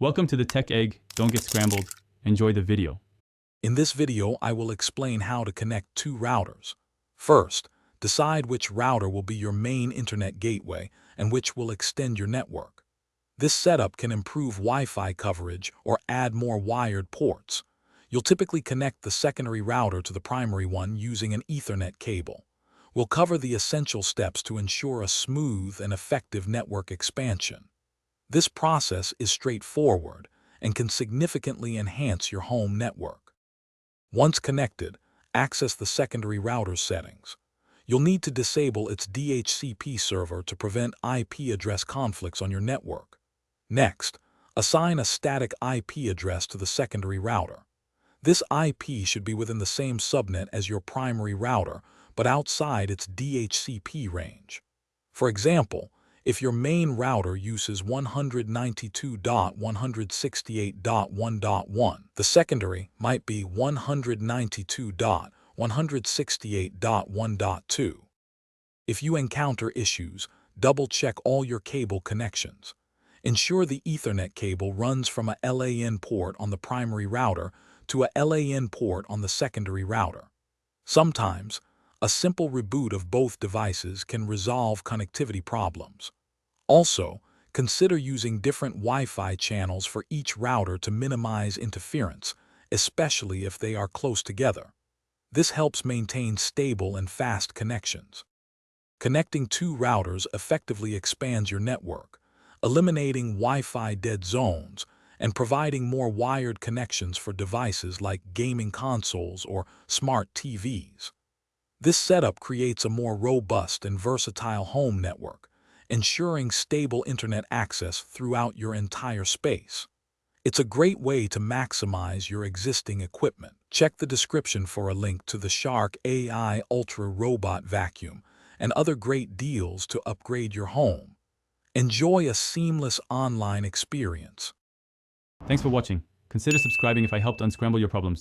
Welcome to the Tech Egg. Don't get scrambled. Enjoy the video. In this video, I will explain how to connect two routers. First, decide which router will be your main internet gateway and which will extend your network. This setup can improve Wi-Fi coverage or add more wired ports. You'll typically connect the secondary router to the primary one using an Ethernet cable. We'll cover the essential steps to ensure a smooth and effective network expansion. This process is straightforward and can significantly enhance your home network. Once connected, access the secondary router's settings. You'll need to disable its DHCP server to prevent IP address conflicts on your network. Next, assign a static IP address to the secondary router. This IP should be within the same subnet as your primary router, but outside its DHCP range. For example, if your main router uses 192.168.1.1, the secondary might be 192.168.1.2. If you encounter issues, double-check all your cable connections. Ensure the Ethernet cable runs from a LAN port on the primary router to a LAN port on the secondary router. Sometimes, a simple reboot of both devices can resolve connectivity problems. Also, consider using different Wi-Fi channels for each router to minimize interference, especially if they are close together. This helps maintain stable and fast connections. Connecting two routers effectively expands your network, eliminating Wi-Fi dead zones and providing more wired connections for devices like gaming consoles or smart TVs. This setup creates a more robust and versatile home network, ensuring stable internet access throughout your entire space. It's a great way to maximize your existing equipment. Check the description for a link to the Shark AI Ultra Robot Vacuum and other great deals to upgrade your home. Enjoy a seamless online experience. Thanks for watching. Consider subscribing if I helped unscramble your problems.